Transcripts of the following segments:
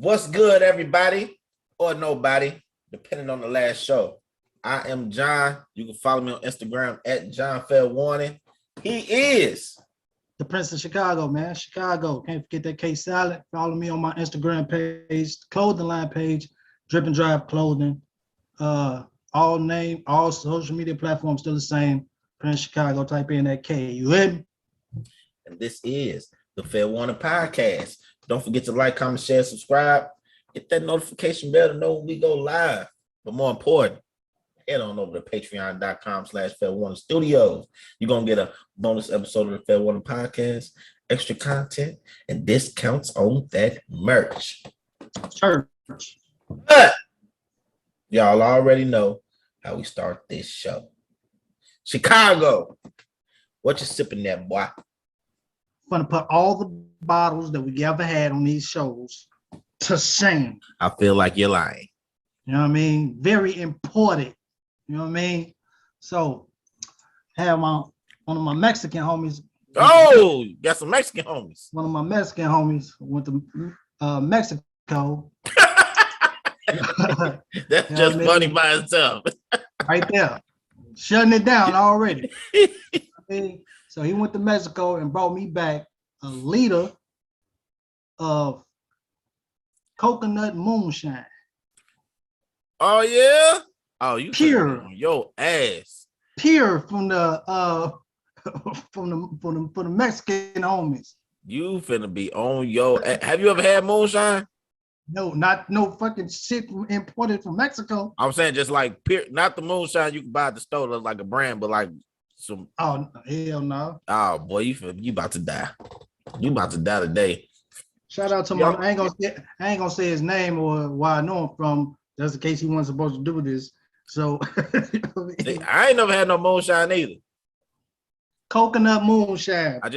What's good, everybody, or nobody, depending on the last show. I am John. You can follow me on Instagram at John Fair Warning. He is the Prince of Chicago, man. Chicago. Can't forget that K Salad. Follow me on my Instagram page, clothing line page, Drip and Drive Clothing. All social media platforms still the same. Prince of Chicago. Type in that K. You hear me? And this is the Fair Warning Podcast. Don't forget to like, comment, share, subscribe. Hit that notification bell to know when we go live. But more important, head on over to patreon.com/Fair Warning Studios. You're going to get a bonus episode of the Fair Warning Podcast, extra content, and discounts on that merch. Church. But y'all already know how we start this show. Chicago, what you sipping there, boy? Gonna put all the bottles that we ever had on these shows to shame. I feel like you're lying. You know what I mean? Very imported. You know what I mean? So, have one of my Mexican homies. Oh, you got some Mexican homies. One of my Mexican homies went to Mexico. That's just funny by itself. Right there. Shutting it down already. So he went to Mexico and brought me back a liter of coconut moonshine. Oh yeah. Oh, you pure your ass. Pure from the from the Mexican homies. You finna be on your. Have you ever had moonshine? No fucking shit imported from Mexico. I'm saying just like pure, not the moonshine you can buy at the store like a brand, but like some. Oh hell no! Oh boy, you about to die. You about to die today. Shout out to my. I ain't gonna say his name or where I know him from. Just in case he wasn't supposed to do this. So I ain't never had no moonshine either. Coconut moonshine. I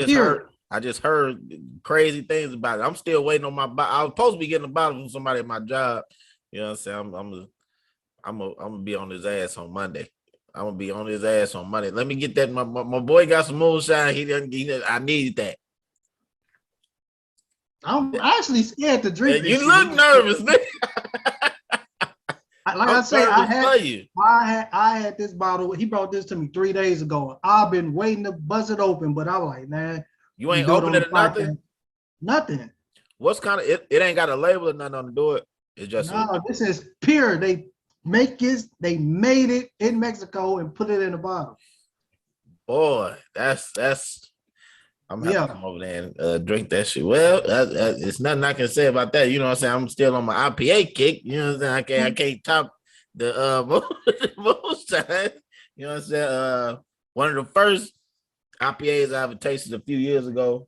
just heard crazy things about it. I'm still waiting on my bottle. I was supposed to be getting a bottle from somebody at my job. You know what I'm saying? I'm gonna be on his ass on Monday. I'm gonna be on his ass on Monday. Let me get that. My boy got some moonshine. I need that. I'm actually scared to drink. You look nervous, man. I had this bottle. He brought this to me 3 days ago. I've been waiting to buzz it open, but I was like, man, you ain't opening it or nothing. Nothing. What's kind of it? It ain't got a label or nothing on the door. It's just this is pure. They made it in Mexico and put it in a bottle. Boy, that's. I'm gonna have to come over there and drink that shit. Well, it's nothing I can say about that. You know what I'm saying? I'm still on my IPA kick. You know what I'm saying? I can't top the moonshine. You know what I'm saying? One of the first IPAs I ever tasted a few years ago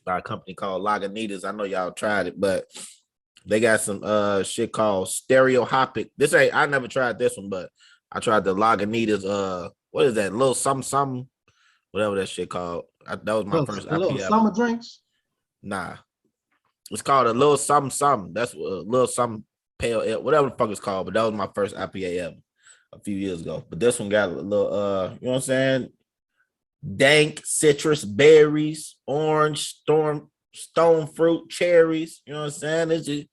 by a company called Lagunitas. I know y'all tried it, but they got some shit called Stereohopic. I never tried this one, but I tried the Lagunitas. What is that? Little something, whatever that shit called. That was my first IPA. Little summer drinks? Nah. It's called a little something. That's a little something pale ale, whatever the fuck it's called, but that was my first IPA ever a few years ago. But this one got a little you know what I'm saying? Dank citrus berries, orange, stone fruit, cherries. You know what I'm saying? It's just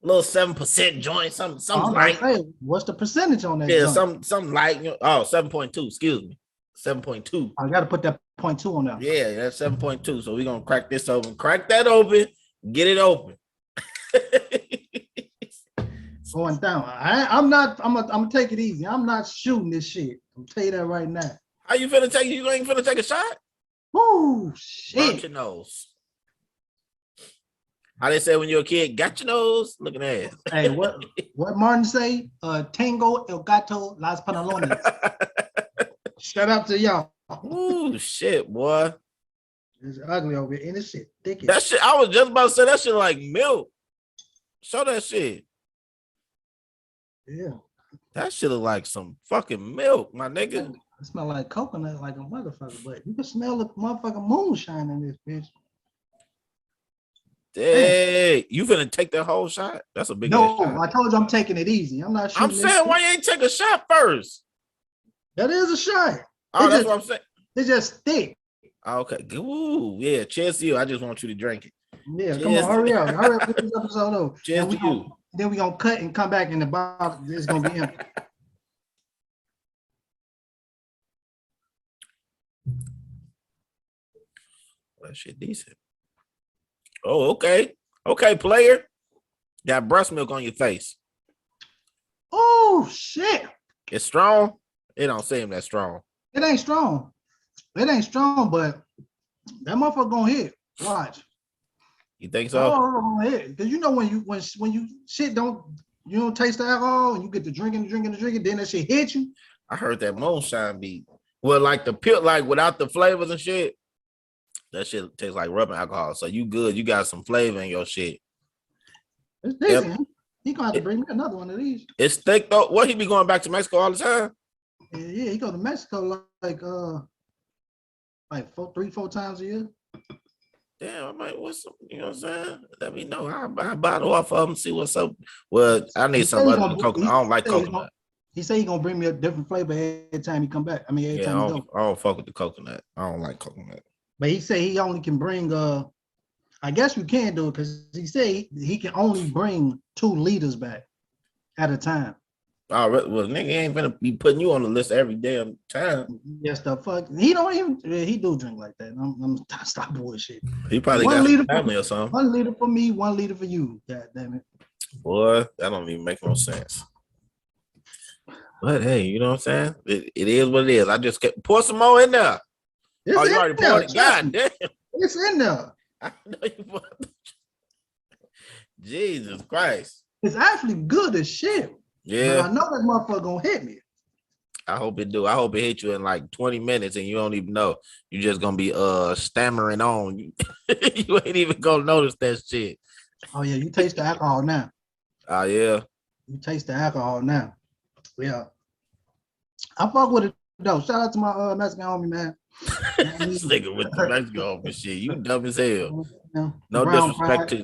a little 7% joint, something like. Hey, what's the percentage on that? Yeah, something like 7.2. Excuse me, 7.2. I got to put that 0.2 on there. Yeah, that's 7.2. So we're gonna crack this open. Crack that open. Get it open. Going down. I'm gonna take it easy. I'm not shooting this shit. I'm tell you that right now. How you finna take? You ain't finna take a shot? Woo, shit. Got your nose. How they say when you're a kid, got your nose? Looking at. Hey, what Martin say? Tango el gato las pantalones. Shout out to y'all. Ooh, shit, boy. It's ugly over here. And this shit thick. That shit, I was just about to say that shit like milk. Show that shit. Yeah. That shit look like some fucking milk, my nigga. It smell like coconut like a motherfucker, but you can smell the motherfucking moonshine in this bitch. Hey, you finna take that whole shot? That's a big shot. No, I told you I'm taking it easy. I'm not shooting. I'm saying, why you ain't take a shot first? That is a shot. Oh, that's what I'm saying. It's just thick. Okay. Ooh, yeah. Cheers to you. I just want you to drink it. Yeah, come on, Cheers. hurry up, get this episode over. Cheers to you. Then we gonna cut and come back, and the bottle is gonna be empty. That shit decent. Oh, okay. Okay, player. Got breast milk on your face. Oh shit. It's strong. It don't seem that strong. It ain't strong. It ain't strong, but that motherfucker gonna hit. Watch. You think so? Oh, because you know when you shit you don't taste the alcohol and you get to drinking, then that shit hit you. I heard that moonshine be well, like the pure, like without the flavors and shit. That shit tastes like rubbing alcohol. So you good? You got some flavor in your shit. It's decent. Yep. He gonna have to bring me another one of these. It's thick though. What, he be going back to Mexico all the time? Yeah, he go to Mexico like 3-4 times a year. Damn, I might want some, you know what I'm saying? Let me know. I bottle off of them, see what's up. Well, I need some other than coconut. I don't like coconut. He said he gonna bring me a different flavor every time he come back. I mean, every time he go. I don't fuck with the coconut. I don't like coconut. But he said he only can bring I guess we can do it because he said he can only bring 2 liters back at a time. Oh, well, nigga ain't gonna be putting you on the list every damn time. Yes, the fuck. He don't even. He do drink like that. I'm stop bullshit. He probably got a family or something. 1 liter for me, 1 liter for you. God damn it. Boy, that don't even make no sense. But hey, you know what I'm saying? It is what it is. I just kept pour some more in there. You already poured it. God damn. It's in there. I know you. Jesus Christ. It's actually good as shit. Yeah. But I know that motherfucker gonna hit me. I hope it do. I hope it hit you in like 20 minutes and you don't even know. You're just gonna be stammering on. You ain't even gonna notice that shit. Oh yeah, you taste the alcohol now. Oh yeah. You taste the alcohol now. Yeah. I fuck with it though. Shout out to my Mexican homie, man. This nigga with the Mexican homie shit. You dumb as hell. Yeah. No disrespect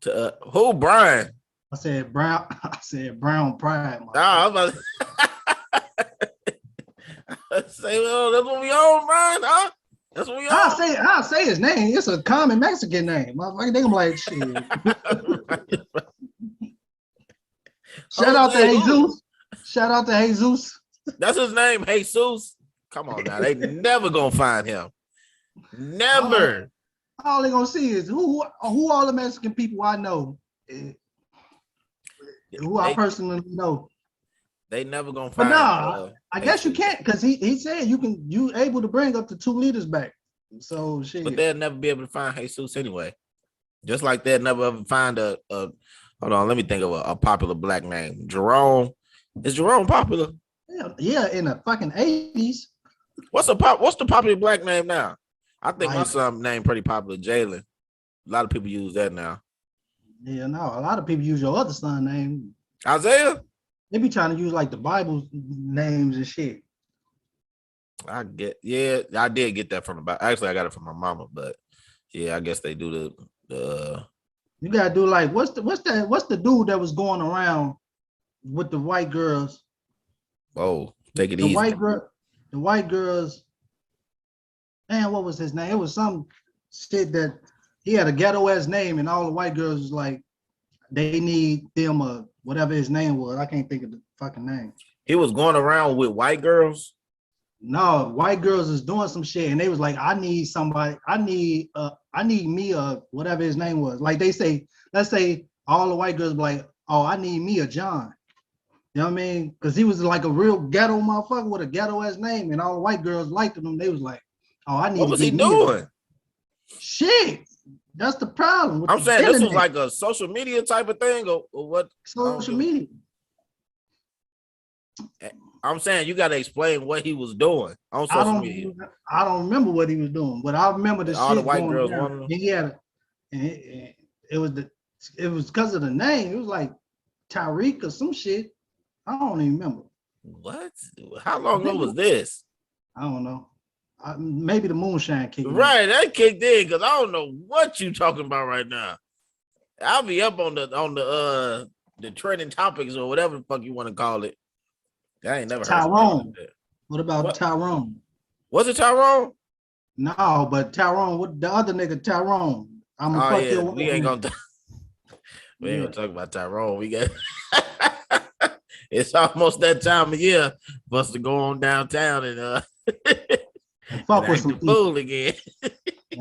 to who, Brian? I said brown pride. Nah, I'm about to say, well, that's what we on, Brian, huh? That's what we on. I'll say his name. It's a common Mexican name. Motherfucker, they gonna be like shit. Shout out to Jesus. Shout out to Jesus. That's his name, Jesus. Come on now. They never gonna find him. Never. All they gonna see is who all the Mexican people I know. Who I personally know. They never gonna find. But I guess you can't because he said you able to bring up to 2 liters back. So shit. But they'll never be able to find Jesus anyway. Just like they'll never ever find a hold on, let me think of a popular black name. Jerome. Is Jerome popular? Yeah, in the fucking 80s. What's the popular black name now? I think my son name pretty popular, Jalen. A lot of people use that now. Yeah, no, a lot of people use your other son name. Isaiah? They be trying to use like the Bible names and shit. I did get that from actually I got it from my mama, but yeah, I guess they do the you gotta do like what's the dude that was going around with the white girls? Oh, take it easy. The white girls, man, what was his name? It was some shit that he had a ghetto ass name, and all the white girls was like, they need them whatever his name was. I can't think of the fucking name. He was going around with white girls. No, white girls is doing some shit, and they was like, I need somebody. I need me whatever his name was. Like they say, let's say all the white girls be like, oh, I need me a John. You know what I mean? Because he was like a real ghetto motherfucker with a ghetto ass name, and all the white girls liked him. They was like, "Oh, I need." What was he doing? Shit, that's the problem. I'm saying this was like a social media type of thing, or what? Social media. I'm saying you got to explain what he was doing on social media. I don't remember what he was doing, but I remember the all shit the white going girls down. wanted him. He had it was because of the name. It was like Tyreek or some shit. I don't even remember. What? How long ago was this? I don't know. Maybe the moonshine kicked in. Right, that kicked in because I don't know what you talking about right now. I'll be up on the trending topics or whatever the fuck you want to call it. I ain't never heard Tyrone. What about Tyrone? Was it Tyrone? No, but Tyrone, what the other nigga Tyrone? I'm gonna Oh fuck yeah, your we wife ain't now. gonna we ain't Yeah. gonna talk about Tyrone. We got it's almost that time of year for us to go on downtown and And and fuck with act the some people. fool again.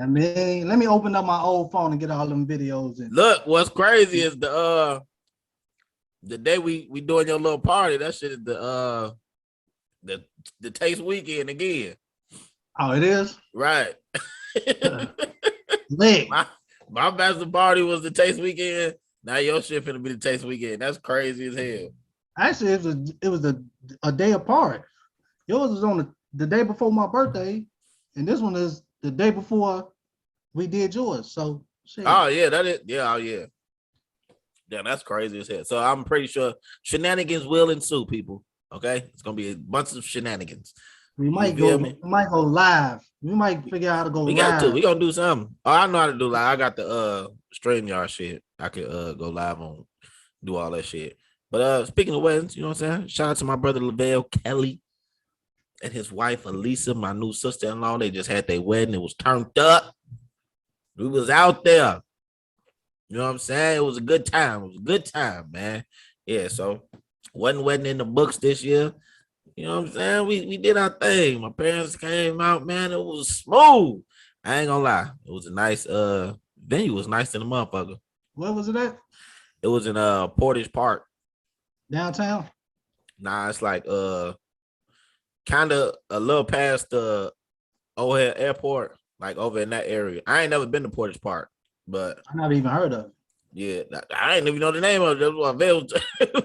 I mean, let me open up my old phone and get all them videos and Look, what's crazy is the day we doing your little party. That shit is the the taste weekend again. oh, it is? Right. Lit. my bachelor party was the taste weekend. Now your shit finna be the taste weekend. That's crazy as hell. Actually, it was a day apart. Yours was on the day before my birthday, and this one is the day before we did yours. So shit. Oh yeah, that is oh yeah. Yeah, that's crazy as hell. So I'm pretty sure shenanigans will ensue, people. Okay, it's gonna be a bunch of shenanigans. We You might feel go. me? We might go live. We might figure out how to go We got to. live. We gonna do something. Oh, I know how to do live. I got the StreamYard shit. I could go live on, do all that shit. But speaking of weddings, you know what I'm saying? Shout out to my brother Lavelle Kelly and his wife Elisa, my new sister-in-law. They just had their wedding. It was turned up. We was out there. You know what I'm saying? It was a good time. It was a good time, man. Yeah, so wasn't wedding in the books this year. You know what I'm saying? We did our thing. My parents came out, man. It was smooth. I ain't gonna lie. It was a nice venue was nice in the motherfucker. Where was it at? It was in Portage Park. Downtown? Nah, it's like kind of a little past the O'Hare Airport, like over in that area. I ain't never been to Portage Park, but I never even heard of it. yeah, I ain't even know the name of it. That's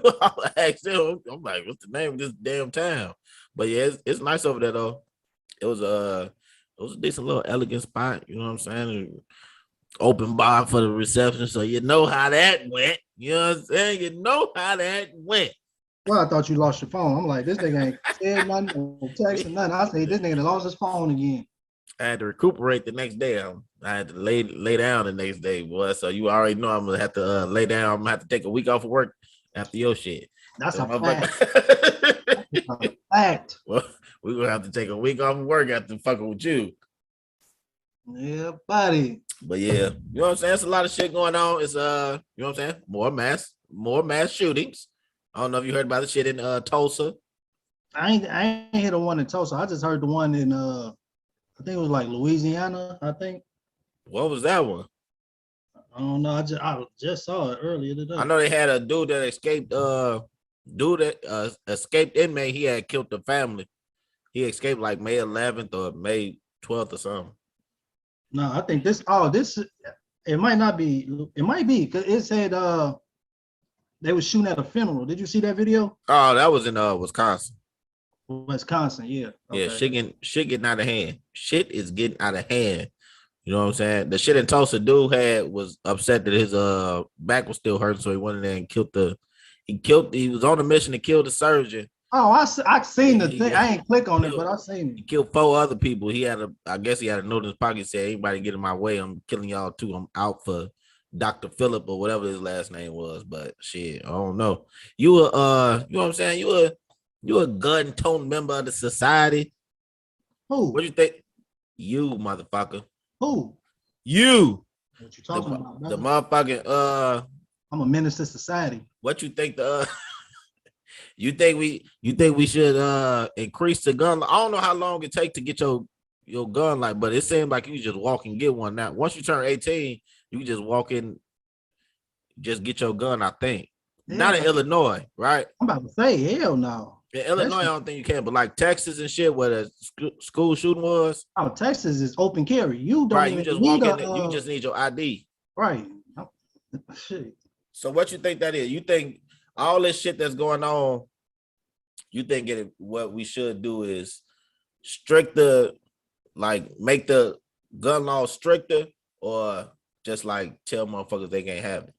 what I asked him. I'm like, what's the name of this damn town? But yeah, it's nice over there though. It was a decent little elegant spot. You know what I'm saying? Open bar for the reception, so you know how that went. You know what I'm saying? You know how that went. Well, I thought you lost your phone. I'm like, this nigga ain't said nothing, no text or nothing. I say, this nigga done lost his phone again. I had to recuperate the next day. I had to lay down the next day, boy. So you already know I'm gonna have to lay down. I'm gonna have to take a week off of work after your shit. That's So a fact. That's a fact. well, we're gonna have to take a week off of work after fucking with you. Yeah, buddy. But yeah, you know what I'm saying? It's a lot of shit going on. It's you know what I'm saying? More mass shootings. I don't know if you heard about the shit in Tulsa. I ain't hear the one in Tulsa. I just heard the one in I think it was like Louisiana, I think. What was that one? I don't know. I just saw it earlier today. I know they had a dude that escaped escaped inmate. He had killed the family. He escaped like May 11th or May 12th or something. No, I think this it might not be, it might be because it said they were shooting at a funeral. Did you see that video? Oh, that was in Wisconsin. Wisconsin, yeah. Yeah, Okay. shit getting out of hand. Shit is getting out of hand. You know what I'm saying? The shit in Tulsa dude was upset that his back was still hurting, so he went in there and he was on a mission to kill the surgeon. Oh, I seen the thing. I ain't click on it, but I seen He it. killed 4 other people. I guess he had a note in his pocket said, anybody get in my way, I'm killing y'all too. I'm out for Dr. Phillip or whatever his last name was. But shit, I don't know. You know what I'm saying? You a gun tone member of the society. Who? What do you think? You motherfucker. Who? You. What you talking about? The motherfucking I'm a menace to society. what you think you think we should increase the gun? I don't know how long it take to get your gun like, but it seems like you just walk and get one now. Once you turn 18, you can just walk in, just get your gun, I think. Yeah. Not in Illinois, right? I'm about to say, hell no. In Illinois, I don't think you can, but like Texas and shit, where the school shooting was. Oh, Texas is open carry. You don't right. even You just need walk in. You just need your ID. Right. Shit. So what you think that is? You think all this shit that's going on? You think what we should do is stricter, like make the gun law stricter, or just like tell motherfuckers they can't have it?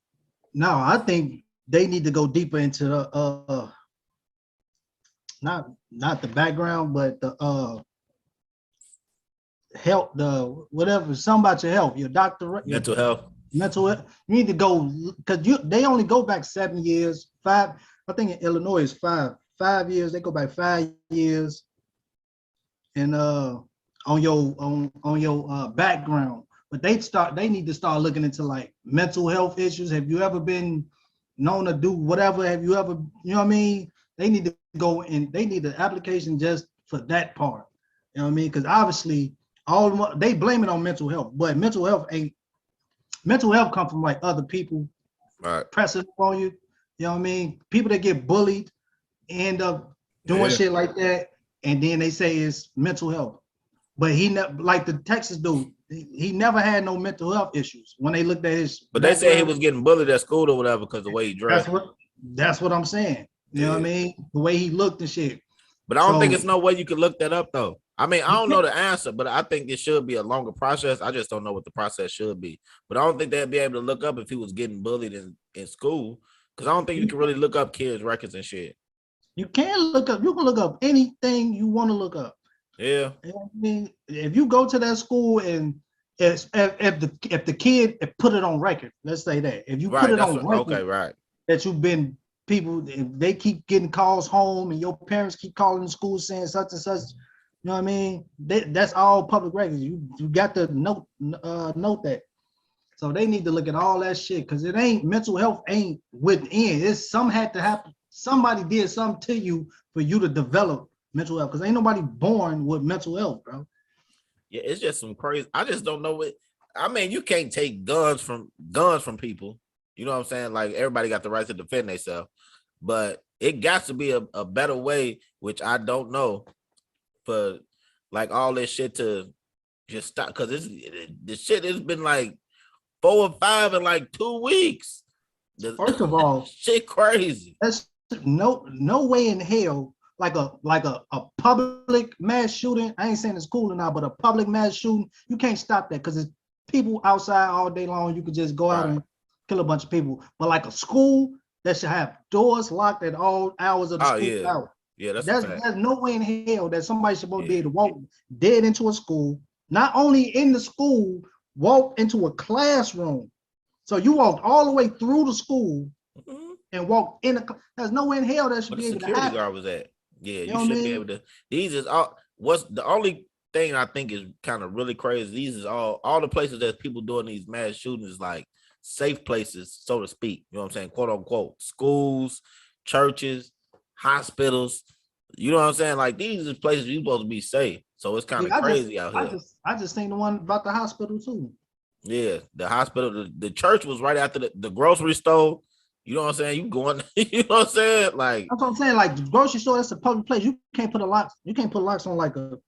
No, I think they need to go deeper into the not the background, but the health, the whatever, something about your health, your doctor, mental health. Mental health. You need to go because they only go back 7 years. 5, I think in Illinois is 5 years. They go back 5 years, and on your background. but they need to start looking into like mental health issues. Have you ever been known to do whatever? Have you ever, you know what I mean? They need to go and they need the application just for that part. You know what I mean? Because obviously they blame it on mental health, but mental health come from like other people Right. pressing on you. You know what I mean? People that get bullied end up doing shit like that, and then they say it's mental health. But he never, like the Texas dude, he never had no mental health issues when they looked at his. But they said he was getting bullied at school or whatever because the way he dressed. That's what I'm saying. You know what I mean? The way he looked and shit. But I don't think it's no way you can look that up though. I mean, I don't know the answer, but I think it should be a longer process. I just don't know what the process should be. But I don't think they'd be able to look up if he was getting bullied in school, because I don't think you can really look up kids' records and shit. You can look up anything you want to look up. Yeah. You know what I mean? If you go to that school and if the kid put it on record, let's say that. If you put it on record, okay, right. That you've been people, if they keep getting calls home and your parents keep calling the school saying such and such, you know what I mean? That's all public records. You got to note that. So they need to look at all that shit, because it ain't, mental health ain't within. It's something had to happen. Somebody did something to you for you to develop mental health, because ain't nobody born with mental health, bro. Yeah, it's just some crazy. I just don't know it. I mean, you can't take guns from people. You know what I'm saying? Like, everybody got the right to defend themselves, but it got to be a better way, which I don't know, for like all this shit to just stop, because this shit has been like 4 or 5 in like 2 weeks. First of all, shit crazy. That's no way in hell, like a public mass shooting. I ain't saying it's cool or not, but a public mass shooting, you can't stop that, because it's people outside all day long. You could just go out and kill a bunch of people. But like a school that should have doors locked at all hours of the school hour. Yeah, there's no way in hell that somebody should be able to walk dead into a school, not only in the school, walk into a classroom. So you walked all the way through the school and walked in. There's no way in hell that should be able to happen. Security guard was at. Yeah, you should be able to. These is all. What's the only thing I think is kind of really crazy? These is all the places that people doing these mass shootings, like safe places, so to speak. You know what I'm saying? Quote unquote. Schools, churches, hospitals. You know what I'm saying? Like, these are places you're supposed to be safe. So it's kind of crazy out here. I just seen the one about the hospital too. Yeah, the hospital, the church was right after the grocery store. You know what I'm saying? You going, you know what I'm saying? Like, that's what I'm saying. Like, the grocery store, that's a public place. You can't put locks on like a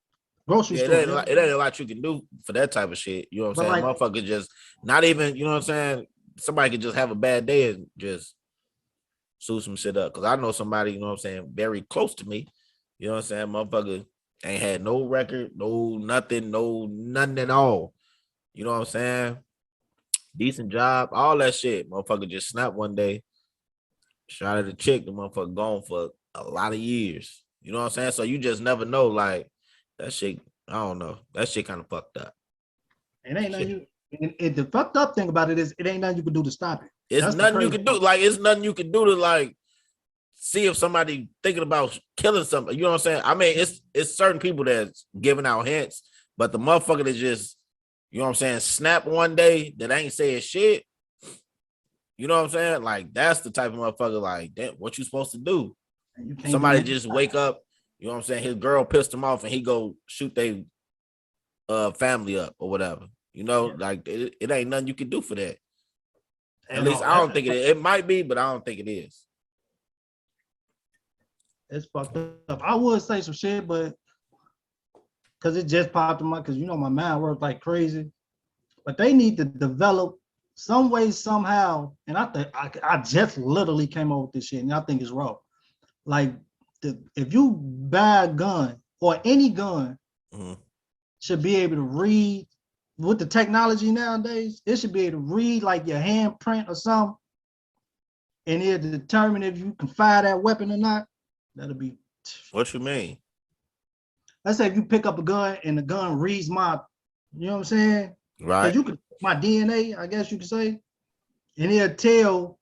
grocery store. It ain't a lot you can do for that type of shit. You know what I'm saying? Like, motherfucker just not even, you know what I'm saying? Somebody could just have a bad day and just sue some shit up. Cause I know somebody, you know what I'm saying, very close to me. You know what I'm saying? Motherfucker ain't had no record, no nothing at all. You know what I'm saying? Decent job, all that shit. Motherfucker just snapped one day, shot at a chick, the motherfucker gone for a lot of years. You know what I'm saying? So you just never know. Like, that shit, I don't know. That shit kind of fucked up. It ain't nothing the fucked up thing about it is it ain't nothing you can do to stop it. It's nothing you can do. Like, it's nothing you can do to, like, see if somebody thinking about killing somebody. You know what I'm saying? I mean, it's certain people that's giving out hints, but the motherfucker that just, you know what I'm saying, snap one day that ain't saying shit. You know what I'm saying? Like, that's the type of motherfucker, like, damn, what you supposed to do? Somebody just wake up, you know what I'm saying, his girl pissed him off and he go shoot their family up or whatever. You know, like, it ain't nothing you can do for that. At least I don't think it is. It might be, but I don't think it is. It's fucked up. I would say some shit, but because it just popped in my, because you know my mind works like crazy. But they need to develop some way, somehow, and I think I just literally came up with this shit, and I think it's wrong. Like, if you buy a gun or any gun, should be able to read with the technology nowadays. It should be able to read like your handprint or something, and it'll determine if you can fire that weapon or not. That'll be. What you mean? Let's say if you pick up a gun and the gun reads my, you know what I'm saying? Right. You could my DNA, I guess you could say, and it'll tell,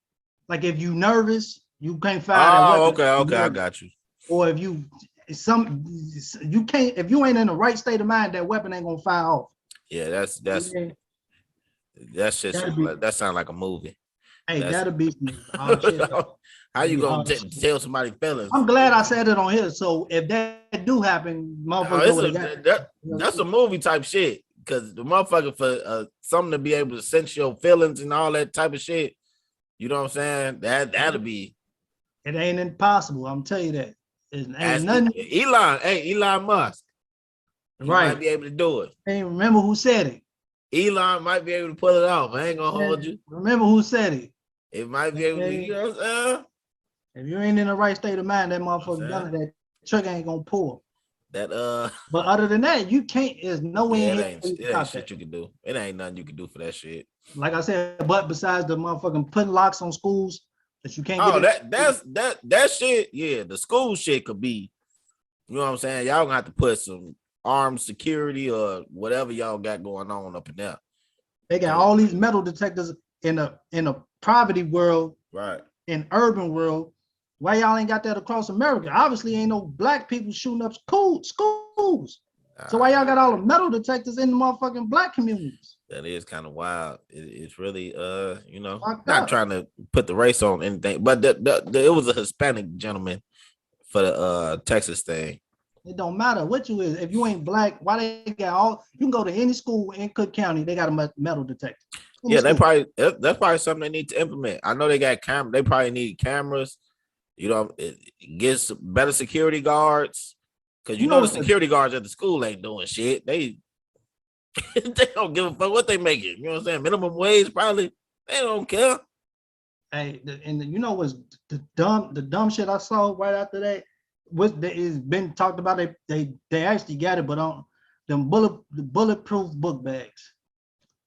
like, if you nervous, you can't fire that weapon. Okay, I got you. Or if you can't, if you ain't in the right state of mind, that weapon ain't gonna fire off. Yeah, that's That shit that sounds like a movie. Hey, that'll be some hard shit. How you gonna tell somebody feelings? I'm glad I said it on here. So if that do happen, motherfuckers that's a movie type shit. Because the motherfucker for something to be able to sense your feelings and all that type of shit, you know what I'm saying? That'll be. It ain't impossible. I'm telling you that. It ain't nothing. Elon Musk. He might be able to do it. I ain't remember who said it. Elon might be able to pull it off. I ain't gonna hold you. Remember who said it. It might be able to, you know what I'm saying? If you ain't in the right state of mind, that motherfucker done that trigger ain't gonna pull. But other than that, you can't. There's no way. It ain't shit you can do. It ain't nothing you can do for that shit. Like I said, but besides the motherfucking putting locks on schools that you can't. Oh, that shit. Yeah, the school shit could be. You know what I'm saying? Y'all gonna have to put some armed security or whatever y'all got going on up in there. They got all these metal detectors in a poverty world, right? In urban world. Why y'all ain't got that across America? Obviously, ain't no black people shooting up schools. So why y'all got all the metal detectors in the motherfucking black communities? That is kind of wild. It's really, you know, not trying to put the race on anything, but it was a Hispanic gentleman for the Texas thing. It don't matter what you is. If you ain't black, why they got all? You can go to any school in Cook County. They got a metal detector. Yeah, that's probably something they need to implement. I know they got cameras. They probably need cameras. You know, it gets better security guards because you know the security guards at the school ain't doing shit. They don't give a fuck what they making. You know what I'm saying? Minimum wage probably. They don't care. Hey, and you know what's the dumb shit I saw right after that? What is been talked about? They actually got it, but on them bulletproof book bags.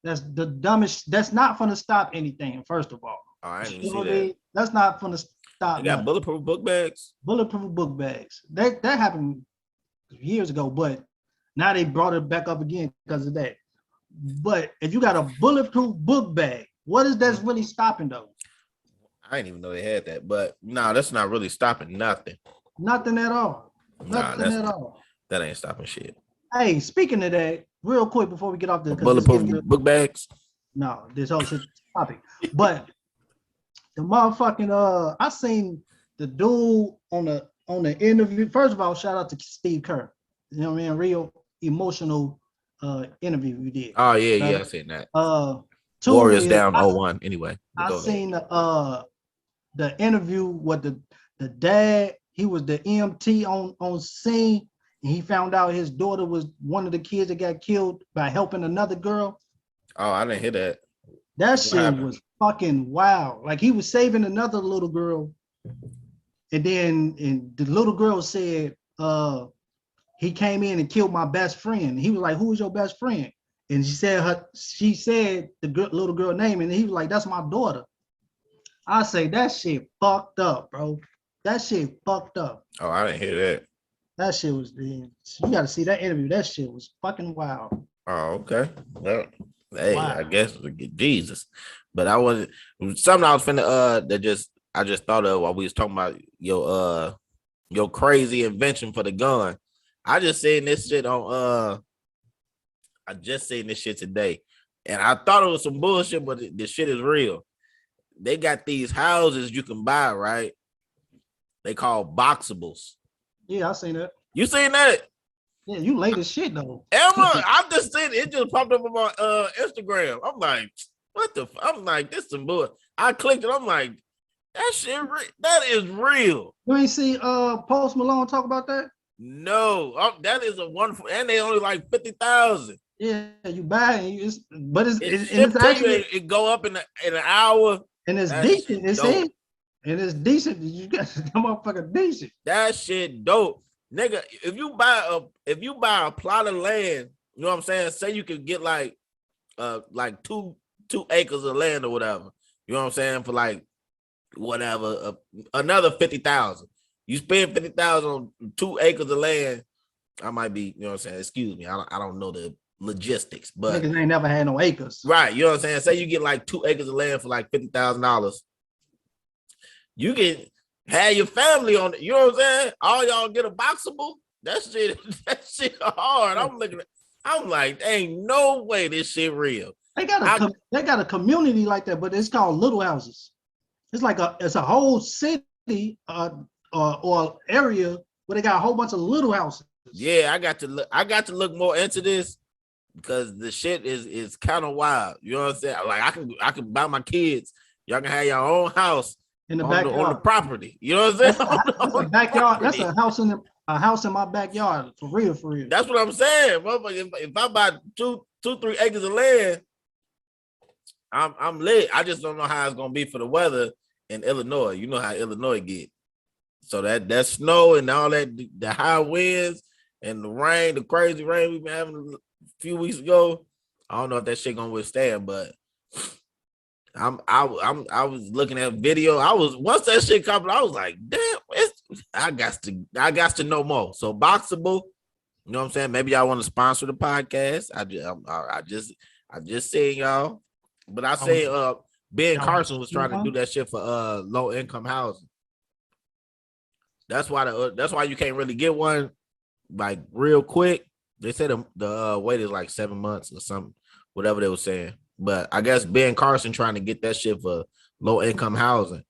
That's the dumbest. That's not going to stop anything. First of all, I didn't see that. That's not going to stop. They got bulletproof book bags. Bulletproof book bags. That happened years ago, but now they brought it back up again because of that. But if you got a bulletproof book bag, what is that's really stopping though? I didn't even know they had that, but no, that's not really stopping nothing. Nothing at all. Nothing at all. That ain't stopping shit. Hey, speaking of that, real quick before we get off this, bulletproof book bags. No, this whole shit topic. But the motherfucking I seen the dude on the interview. First of all, shout out to Steve Kerr. You know what I mean? Real emotional interview you did. Oh yeah, I seen that. Warriors down 0-1 anyway. I seen the interview with the dad. He was the EMT on scene, and he found out his daughter was one of the kids that got killed by helping another girl. Oh, I didn't hear that. That shit was fucking wild. Like he was saving another little girl, and the little girl said, he came in and killed my best friend. He was like, "Who is your best friend?" And she said the little girl name, and he was like, "That's my daughter." I say that shit fucked up, bro. That shit fucked up. Oh, I didn't hear that. That shit was, you got to see that interview. That shit was fucking wild. Oh, okay. Well, hey, wow. I guess Jesus. But I was something I was finna I just thought of while we was talking about your crazy invention for the gun. I just seen this shit on I just seen this shit today, and I thought it was some bullshit, but this shit is real. They got these houses you can buy, right? They call boxables. Yeah, I seen that. You seen that? Yeah, you late as shit though. Emma, I just seen it. It just popped up on my Instagram. I'm like, what the? I'm like, this some bull. I clicked it. I'm like, that shit. That is real. You ain't see Post Malone talk about that? No, that is a wonderful, and they only like 50,000. Yeah, you buy it, but it's actually it go up in an hour, and it's decent. It's in. And it's decent. You got that motherfucker decent. That shit dope. Nigga, if you buy a plot of land, you know what I'm saying? Say you could get like 2 acres of land or whatever. You know what I'm saying? For like whatever, another 50,000. You spend 50,000 on 2 acres of land. I might be, you know what I'm saying? Excuse me. I don't know the logistics, but niggas ain't never had no acres. Right. You know what I'm saying? Say you get like 2 acres of land for like $50,000. You can have your family on it. You know what I'm saying? All y'all get a boxable. That shit hard. I'm like, ain't no way this shit real. They got a community like that, but it's called Little Houses. It's like it's a whole city or area where they got a whole bunch of little houses. Yeah, I got to look more into this because the shit is kind of wild. You know what I'm saying? Like I can buy my kids. Y'all can have your own house in the backyard on the property. You know what I'm saying? That's a backyard. That's a house in my backyard for real. That's what I'm saying. If I buy 2-3 acres of land, I'm lit. I just don't know how it's gonna be for the weather in Illinois. You know how Illinois get. So that snow and all that, the high winds and the rain, the crazy rain we've been having a few weeks ago. I don't know if that shit gonna withstand, but I was looking at video. Once that shit comes, I was like, damn, I got to know more. So Boxable, you know what I'm saying? Maybe y'all want to sponsor the podcast. I just saying y'all. But I say Ben Carson was trying to do that shit for low income housing. That's why you can't really get one like real quick. They said the wait is like 7 months or something, whatever they were saying. But I guess Ben Carson trying to get that shit for low income housing.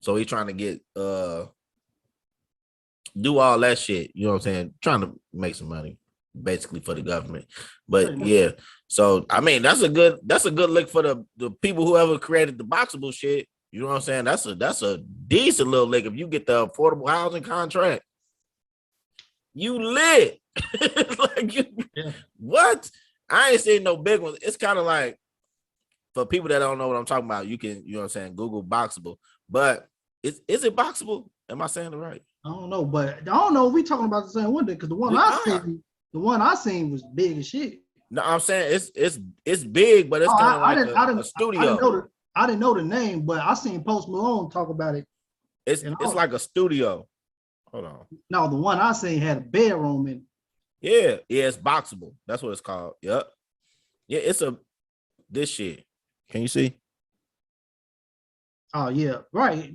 So he's trying to get do all that shit, you know what I'm saying? Trying to make some money basically for the government. But yeah, so I mean that's a good look for the people who ever created the Boxable shit. You know what I'm saying? That's a decent little lick. If you get the affordable housing contract, you lit. What? I ain't seen no big ones. It's kind of like for people that don't know what I'm talking about, you can, you know what I'm saying, Google Boxable. But is it Boxable? Am I saying it right? I don't know, but I don't know if we talking about the same one because the one I seen was big as shit. No, I'm saying it's big, but it's kind of like a studio. I didn't know the name, but I seen Post Malone talk about it. It's like a studio. Hold on. No, the one I seen had a bedroom in it. Yeah, it's Boxable. That's what it's called. Yep. Yeah, it's this shit. Can you see? Oh yeah, right.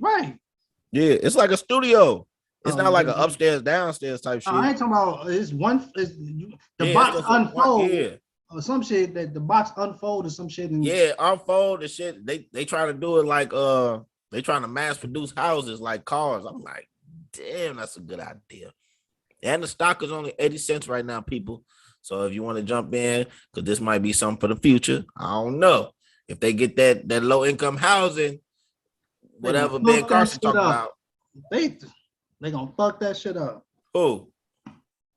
Yeah, it's like a studio. It's not like an upstairs, downstairs type shit. I ain't talking about the box unfold. Or some shit that the box unfold or some shit. Unfold the shit. They try to do it like they trying to mass produce houses like cars. I'm like, damn, that's a good idea. And the stock is only 80 cents right now, people. So if you want to jump in, because this might be something for the future, I don't know. If they get that low income housing, whatever Ben Carson talking about, they gonna fuck that shit up. Who?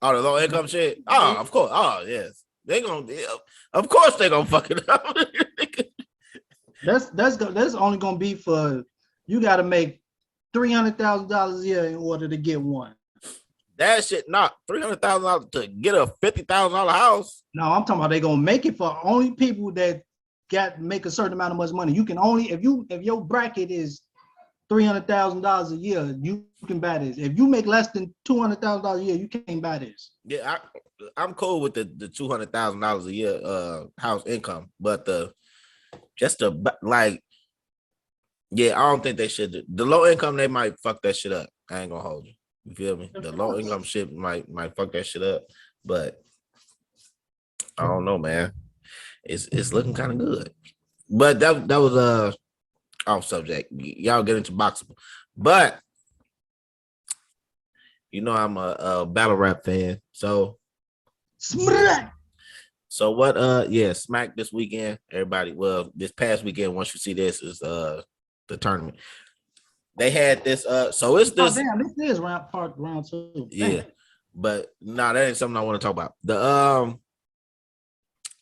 Oh, the low income shit. Oh, of course. Oh, yes. Of course they gonna fuck it up. That's only gonna be for you. Got to make $300,000 a year in order to get one. That shit, not $300,000 to get a $50,000 house. No, I'm talking about they gonna make it for only people that make a certain amount of money. You can only if your bracket is $300,000 a year, you can buy this. If you make less than $200,000 a year, you can't buy this. Yeah, I'm cool with the $200,000 a year house income, but I don't think they should. The low income, they might fuck that shit up. I ain't gonna hold you. You feel me? The low income shit might fuck that shit up, but I don't know, man. It's looking kind of good, but that was off subject. Y'all get into Boxable, but you know I'm a battle rap fan, so what? Smack this weekend, everybody. Well, this past weekend, once you see this, is the tournament. They had this. So it's this. Oh, damn, this is round 2. Yeah, but that ain't something I want to talk about.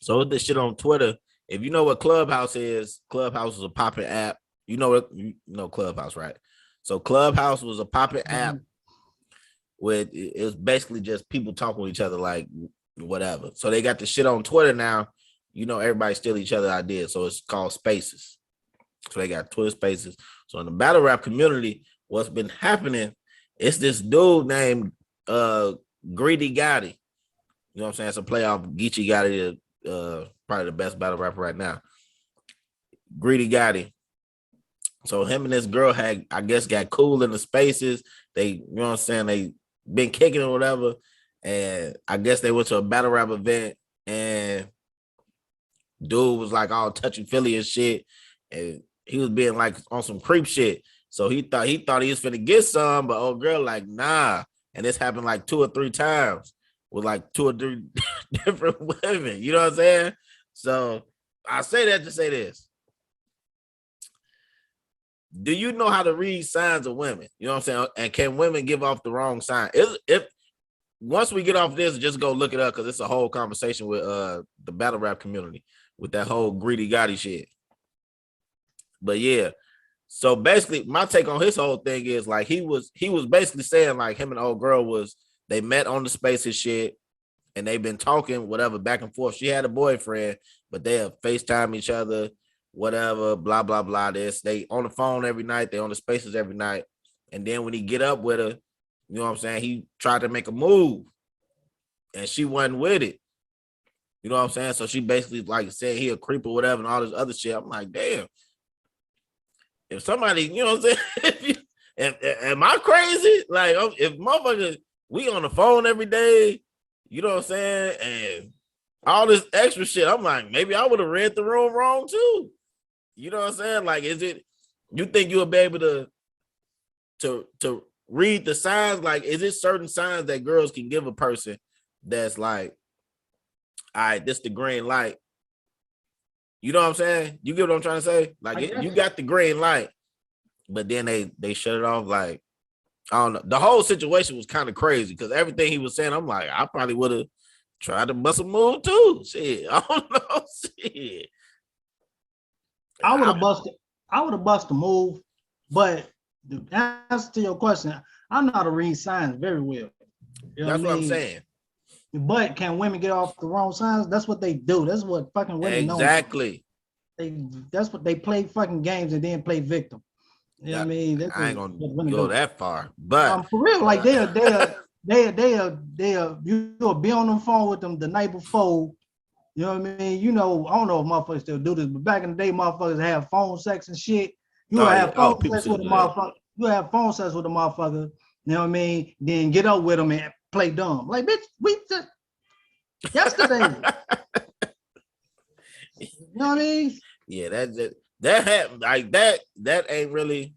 So this shit on Twitter. If you know what Clubhouse is a popping app. You know Clubhouse, right? So Clubhouse was a popping app with it was basically just people talking with each other like whatever. So they got the shit on Twitter now. You know, everybody steal each other ideas. So it's called Spaces. So they got Twitter Spaces. So in the battle rap community, what's been happening, it's this dude named Greedy Gotti. You know what I'm saying? It's a playoff. Geechee Gotti, probably the best battle rapper right now. Greedy Gotti. So him and this girl got cool in the Spaces. They, you know what I'm saying? They been kicking or whatever. And I guess they went to a battle rap event and dude was like all touchy-feely and shit, and he was being like on some creep shit. So he thought he was finna get some, but old girl like, nah. And this happened like 2 or 3 times with like 2 or 3 different women. You know what I'm saying? So I say that to say this. Do you know how to read signs of women? You know what I'm saying? And can women give off the wrong sign? If once we get off this, just go look it up because it's a whole conversation with the battle rap community with that whole greedy Gotti shit. But yeah, so basically my take on his whole thing is like he was basically saying like him and the old girl they met on the Spaces shit and they've been talking whatever back and forth. She had a boyfriend, but they have FaceTime each other, whatever, blah blah blah. They on the phone every night, they on the Spaces every night, and then when he get up with her, you know what I'm saying, he tried to make a move and she wasn't with it. You know what I'm saying? So she basically like said he a creep or whatever and all this other shit. I'm like, damn. If somebody, you know what I'm saying? Am I crazy? Like, if motherfuckers, we on the phone every day, you know what I'm saying? And all this extra shit, I'm like, maybe I would have read the room wrong too. You know what I'm saying? Like, is it, you think you'll be able to read the signs? Like, is it certain signs that girls can give a person that's like, all right, this the green light? You know what I'm saying? You get what I'm trying to say? Like, you got the green light, but then they shut it off. Like, I don't know. The whole situation was kind of crazy because everything he was saying, I'm like, I probably would have tried to bust a move too. Shit, I don't know. Shit. I would have busted a move, but the answer to your question, I know how to read signs very well. You know that's what I'm saying. But can women get off the wrong signs? That's what they do. That's what fucking women know. Exactly. That's what they play fucking games and then play victim. You know what I mean? That's I ain't gonna go that far, but for real, like they'll you'll be on the phone with them the night before. You know what I mean? You know, I don't know if motherfuckers still do this, but back in the day, motherfuckers have phone sex and shit. You would have phone sex with a motherfucker. You have phone sex with a motherfucker. You know what I mean? Then get up with them and play dumb. Like, bitch, we just yesterday. You know what I mean? Yeah, that happened. Like that ain't really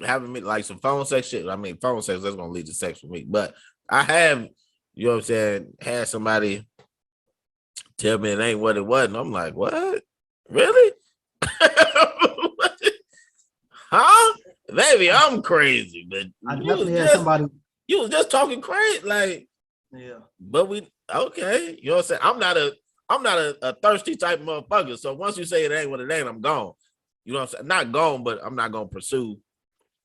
having me like some phone sex shit. I mean, phone sex that's gonna lead to sex for me. But I have, you know what I'm saying, had somebody tell me it ain't what it was, and I'm like, what? Really? Huh? Maybe I'm crazy, but I definitely had somebody. You was just talking crazy, like, yeah. But okay, you know what I'm saying? I'm not a thirsty type of motherfucker. So once you say it ain't what it ain't, I'm gone. You know what I'm saying? Not gone, but I'm not gonna pursue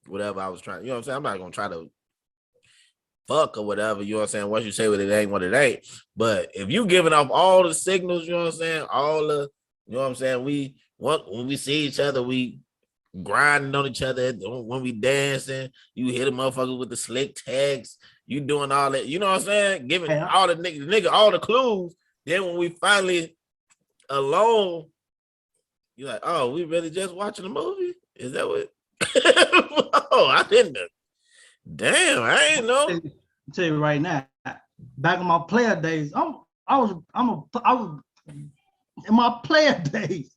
whatever I was trying. You know what I'm saying? I'm not gonna try to fuck or whatever. You know what I'm saying? Once you say what it ain't, what it ain't. But if you giving off all the signals, you know what I'm saying? All the, you know what I'm saying? When we see each other, we grinding on each other. When we dancing, you hit a motherfucker with the slick tags. You doing all that, you know what I'm saying? Giving all the nigga all the clues. Then when we finally alone, you're like, oh, we really just watching a movie? Is that what? Oh, I didn't know. Damn, I ain't know. I'll tell you right now, back in my player days, I was in my player days.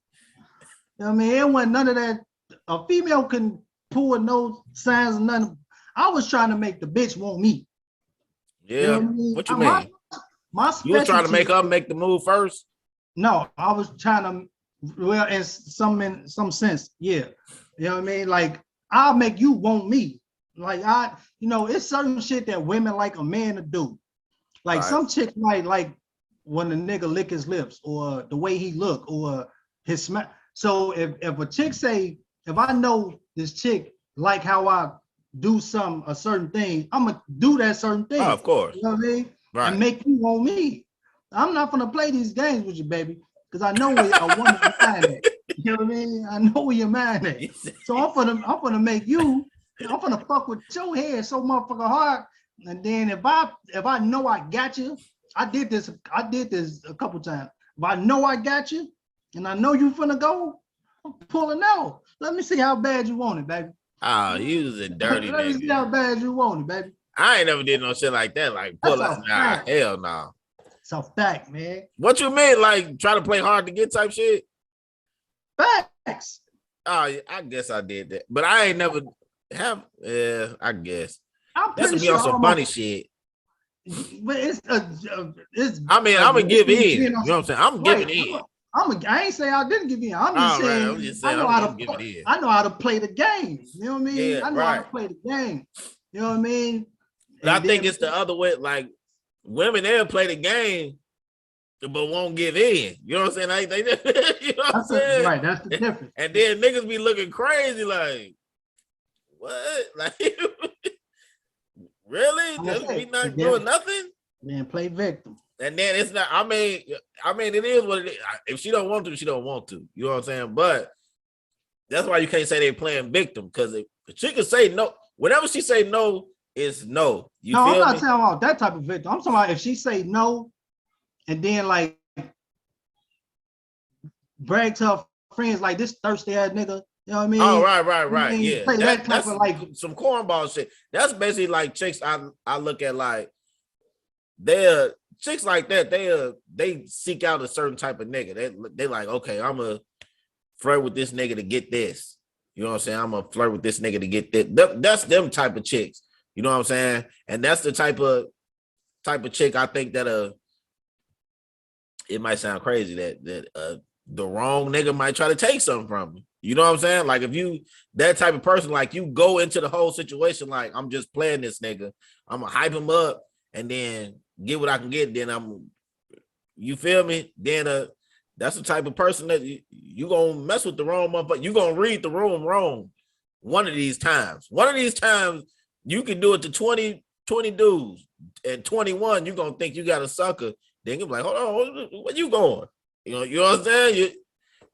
You know what I mean? It wasn't none of that. A female couldn't pull no signs and nothing. I was trying to make the bitch want me. Yeah. You know what I mean? What you mean? You were trying to make her make the move first? No, I was trying to, well, in some sense, yeah. You know what I mean? Like, I'll make you want me. Like, it's certain shit that women like a man to do. Like, some chicks might like when the nigga lick his lips or the way he look or his smell. So if a chick say, if I know this chick like how I do a certain thing, I'm gonna do that certain thing. Oh, of course. You know what I mean? Right. And make you want me. I'm not gonna play these games with you, baby, because I know where a woman's mind at. You know what I mean? I know where your mind at. So I'm gonna make you. I'm gonna fuck with your head so motherfucking hard. And then if I know I got you, I did this a couple times. If I know I got you, and I know you finna go, I'm pulling out. Let me see how bad you want it, baby. Oh, you was a dirty Let nigga. me see how bad you want it, baby. I ain't never did no shit like that. Like pull out. Nah, hell no. It's a fact, man. What you mean? Like try to play hard to get type shit? Facts. Oh, yeah, I guess I did that, but I ain't never have. Yeah, I guess I'm that's pretty be sure on some funny shit. But it's. I mean, I'm gonna give in. You know what I'm saying? I'm Right. giving in. I ain't saying I didn't give in. I'm just All right, saying I'm just saying I'm giving in. I know how to play the game. You know what I mean? Yeah, I know how to play the game. You know what I mean? But I think it's the other way. Like women, they'll play the game, but won't give in. You know what I'm saying? Like, you know what I'm saying? Right, that's the difference. And then niggas be looking crazy, like, what? Like, really? Just we not doing nothing? Man, play victim. And then it's not. I mean, it is what it is. If she don't want to, she don't want to. You know what I'm saying? But that's why you can't say they playing victim, because if she can say no, whenever she say no, it's no. No, I'm not talking about that type of victim. I'm talking about if she say no, and then like brag to her friends like this thirsty ass nigga. You know what I mean? Oh, right. Yeah, play that type of like some cornball shit. That's basically like chicks. I look at like they're chicks like that. They seek out a certain type of nigga. They like, okay, I'm a flirt with this nigga to get this. You know what I'm saying? I'm gonna flirt with this nigga to get that. That's them type of chicks. You know what I'm saying? And that's the type of chick I think that it might sound crazy that the wrong nigga might try to take something from you. You know what I'm saying? Like if you that type of person, like you go into the whole situation like I'm just playing this nigga, I'm gonna hype him up and then get what I can get. Then you feel me? Then that's the type of person that you gonna mess with the wrong motherfucker. You gonna read the room wrong one of these times. One of these times you can do it to 20 dudes, and 21 you gonna think you got a sucker. Then you're like, hold on, where you going? You know what I'm saying?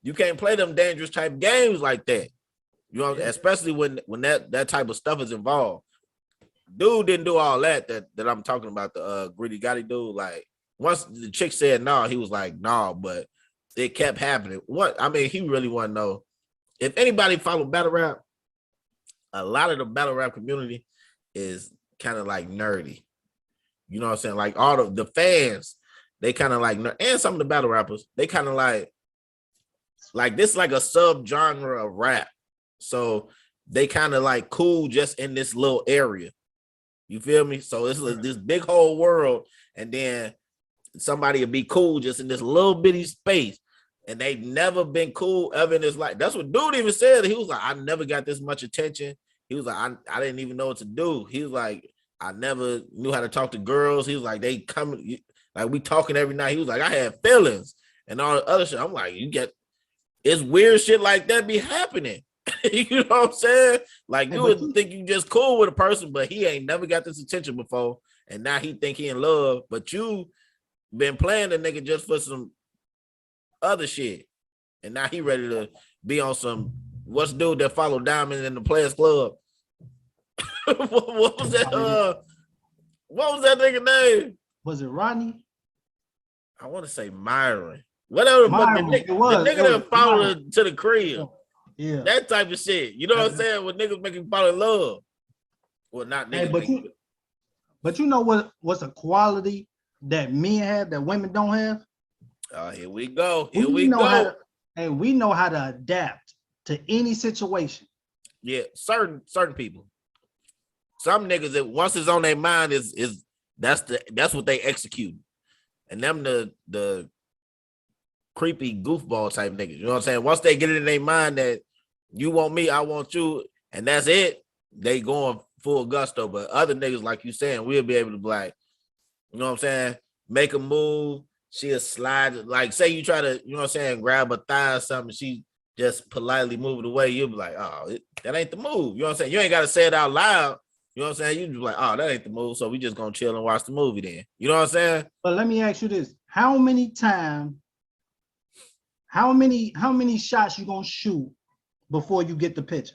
You can't play them dangerous type games like that. You know, especially when that type of stuff is involved. Dude didn't do all that I'm talking about, the gritty gotty dude. Like once the chick said no, he was like, no, but it kept happening. He really want to know if anybody follow battle rap. A lot of the battle rap community is kind of like nerdy. You know what I'm saying? Like all the fans, they kind of like, and some of the battle rappers, they kind of like this, like a sub genre of rap. So they kind of like cool just in this little area. You feel me? So it's like this big whole world, and then somebody will be cool just in this little bitty space, and they've never been cool ever in his life. That's what dude even said. He was like, I never got this much attention. He was like, I didn't even know what to do. He was like, I never knew how to talk to girls. He was like, they come, like we talking every night. He was like, I had feelings and all the other shit. I'm like, it's weird shit like that be happening. You know what I'm saying? Like you would think you just cool with a person, but he ain't never got this attention before, and now he think he in love. But you been playing the nigga just for some other shit, and now he ready to be on some. What's dude that followed Diamond in the Players Club? What was that? What was that nigga name? Was it Rodney? I want to say Myron. Whatever, Myron, but the nigga that followed to the crib. Yeah. That type of shit. You know what I'm saying? When niggas make you fall in love. Well, not niggas. Hey, but you know what's a quality that men have that women don't have? Here we go. We know how to adapt to any situation. Yeah, certain people. Some niggas that once it's on their mind is that's what they execute. And them the creepy goofball type niggas. You know what I'm saying? Once they get it in their mind that you want me, I want you, and that's it, they going full gusto. But other niggas, like you saying, we'll be able to be like, you know what I'm saying, make a move, she'll slide, like say you try to, you know what I'm saying, grab a thigh or something, she just politely move it away, you'll be like, oh, that ain't the move. You know what I'm saying? You ain't got to say it out loud. You know what I'm saying? You just like, oh, that ain't the move, so we just gonna chill and watch the movie then. You know what I'm saying? But let me ask you this. How many shots you gonna shoot before you get the picture?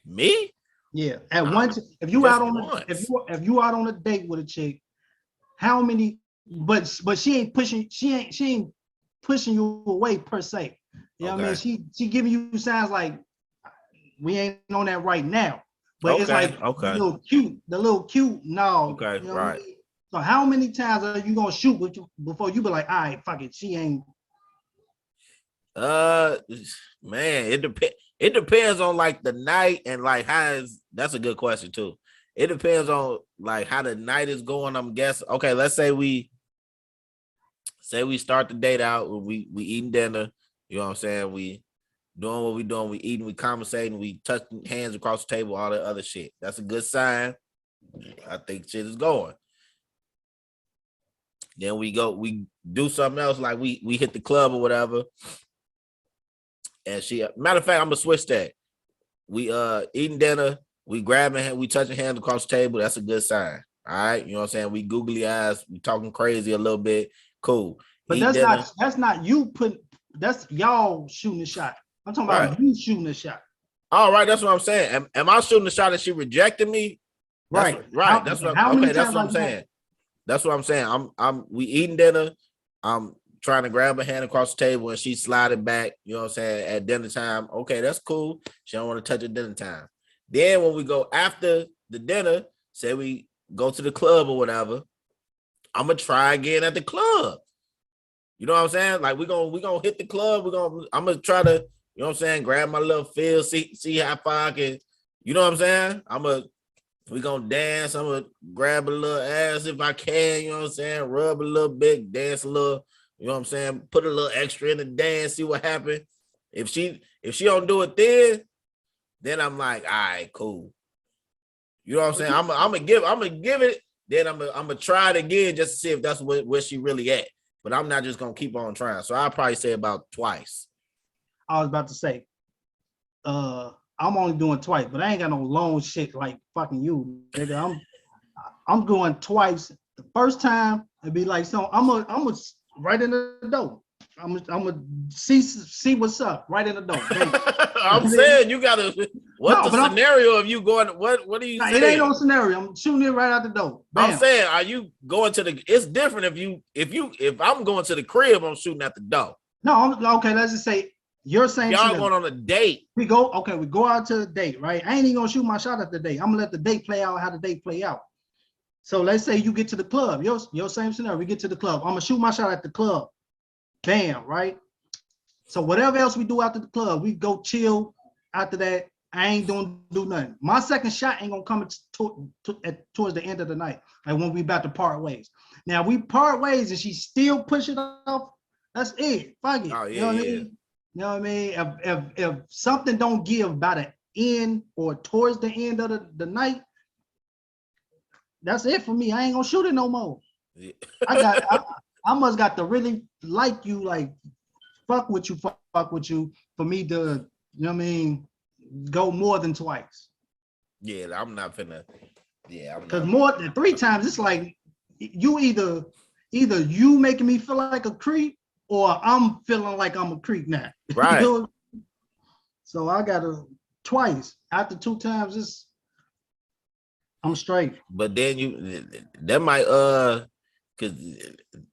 Me? Yeah. At once, if you out on a date with a chick, how many? But she ain't pushing you away per se. You know what I mean? She giving you signs like we ain't on that right now. But it's like the little cute. No. Okay, you know right. So how many times are you gonna shoot before you be like, all right, fuck it, she ain't? Man, it depends on like the night and like that's a good question too. It depends on like how the night is going. I'm guessing. Okay, let's say we start the date out, we eating dinner, you know what I'm saying? We doing what we doing, we eating, we conversating, we touching hands across the table, all that other shit. That's a good sign. I think shit is going. Then we do something else, like we hit the club or whatever. And matter of fact, I'm gonna switch that. We eating dinner, we grabbing, we touching hands across the table. That's a good sign. All right, you know what I'm saying? We googly eyes, we talking crazy a little bit. Cool. But that's not you putting. That's y'all shooting a shot. I'm talking about you shooting a shot. All right, that's what I'm saying. Am I shooting a shot and she rejected me? Right. Right. That's what I'm saying. That's what I'm saying. We eating dinner. I'm trying to grab her hand across the table and she sliding back, you know what I'm saying, at dinner time. Okay, that's cool. She don't want to touch at dinner time. Then when we go after the dinner, say we go to the club or whatever, I'm gonna try again at the club. You know what I'm saying? Like we gonna hit the club. I'm gonna try to, you know what I'm saying, grab my little feel, see how far I can, you know what I'm saying? We gonna dance. I'm gonna grab a little ass if I can, you know what I'm saying? Rub a little bit, dance a little, you know what I'm saying? Put a little extra in the dance, see what happens. If she don't do it then I'm like, all right, cool. You know what I'm saying? I'm gonna give it. Then I'm gonna try it again just to see if that's where she really at. But I'm not just gonna keep on trying. So I'll probably say about twice. I was about to say, I'm only doing twice, but I ain't got no long shit like fucking you, nigga. I'm going twice. The first time it'd be like, so I'm a right in the door. I'm gonna see what's up right in the door. I'm saying you gotta. What's the scenario of you going? What are you saying? It ain't no scenario. I'm shooting it right out the door. Bam. I'm saying, are you going to the? It's different if I'm going to the crib, I'm shooting at the door. No, okay. Let's just say you're saying y'all going on a date. We go out to the date, right? I ain't even gonna shoot my shot at the date. I'm gonna let the date play out how the date play out. So let's say you get to the club. Your same scenario. We get to the club. I'm gonna shoot my shot at the club. Bam, right? So whatever else we do after the club, we go chill. After that, I ain't do nothing. My second shot ain't gonna come towards the end of the night, like when we about to part ways. Now we part ways and she still push it off. That's it. Fuck it. Oh, yeah, you know what I mean? You know what I mean? If something don't give by the end or towards the end of the night, that's it for me. I ain't gonna shoot it no more. Yeah. I must got to really like you, like fuck with you for me to, you know what I mean, go more than twice. Yeah, I'm not finna. Yeah, because more than 3 times, it's like you either you making me feel like a creep or I'm feeling like I'm a creep now. Right. So I gotta twice. After 2 times, I'm straight. But then that might because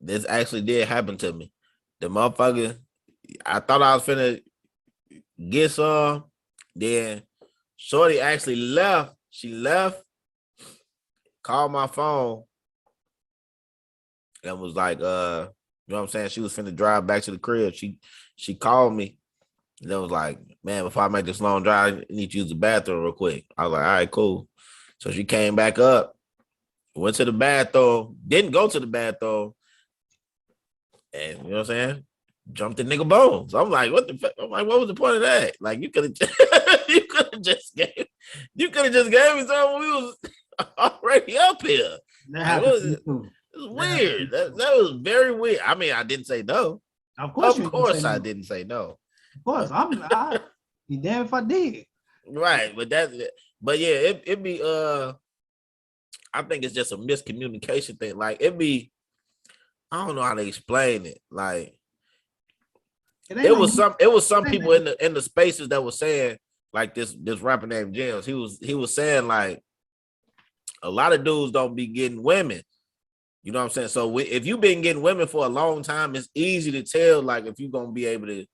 this actually did happen to me. The motherfucker, I thought I was finna get some. Then shorty actually left. She left, called my phone, and was like, you know what I'm saying? She was finna drive back to the crib. She called me, and then was like, man, before I make this long drive, I need to use the bathroom real quick. I was like, all right, cool. So she came back up, went to the bathroom, didn't go to the bathroom, and you know what I'm saying? Jumped the nigga bones. I'm like, what the fuck? I'm like, what was the point of that? Like, you could have just gave me something. We was already up here. Like, it was weird. That was very weird. I mean, I didn't say no. Of course I didn't say no. Of course, I'd be damn if I did. Right, but yeah, it be I think it's just a miscommunication thing. Like it be, I don't know how to explain it. Like it was some people in the spaces that were saying, like this rapper named James, he was saying like a lot of dudes don't be getting women. You know what I'm saying? So if you've been getting women for a long time, it's easy to tell like if you're gonna be able to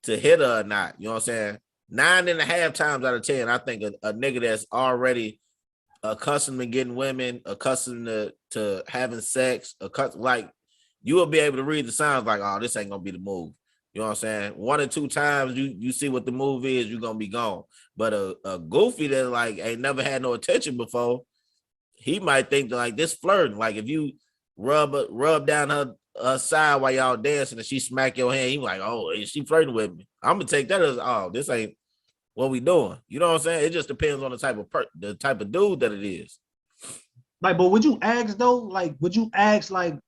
hit her or not. You know what I'm saying? 9.5 times out of 10, I think a nigga that's already accustomed to getting women, accustomed to to having sex, like you will be able to read the signs like, oh, this ain't gonna be the move. You know what I'm saying? 1 or 2 times you see what the move is, you're gonna be gone. But a goofy that like ain't never had no attention before, he might think that like this flirting. Like if you rub down her side while y'all dancing and she smack your hand, he like, oh, is she flirting with me? I'm gonna take that as, oh, this ain't what we doing. You know what I'm saying? It just depends on the type of dude that it is. Like, but would you ask though? Like, would you ask like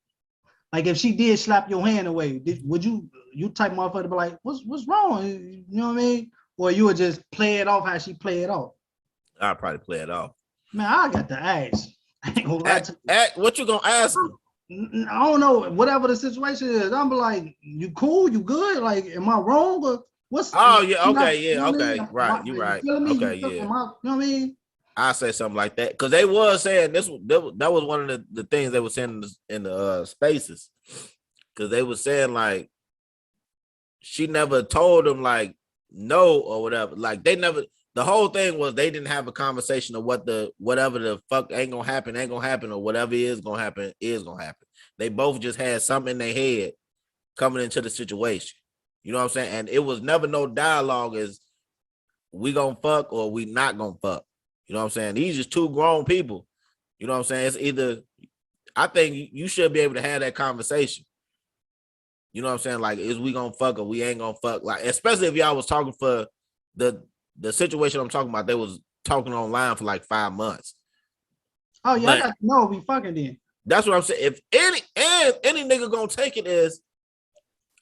if she did slap your hand away, would you type motherfucker to be like, what's wrong? You know what I mean? Or you would just play it off how she play it off? I'd probably play it off. Man, I got to ask. I ain't gonna lie to you. What you gonna ask him? I don't know. Whatever the situation is, I'm like, you cool? You good? Like, am I wrong? Or what's? Oh yeah, okay, yeah, okay, right. You right. Okay, yeah. You know what I mean? I say something like that because they was saying that was one of the things they were saying in the spaces, because they were saying like she never told them like no or whatever. Like they never. The whole thing was they didn't have a conversation of whatever the fuck ain't gonna happen, or whatever is gonna happen. They both just had something in their head coming into the situation. You know what I'm saying? And it was never no dialogue as we gonna fuck or we not gonna fuck. You know what I'm saying? These just 2 grown people. You know what I'm saying? It's either, I think you should be able to have that conversation. You know what I'm saying? Like, is we gonna fuck or we ain't gonna fuck? Like, especially if y'all was talking for the situation I'm talking about, they was talking online for like 5 months. Oh yeah, I got to know we fucking then. That's what I'm saying. If any nigga gonna take it as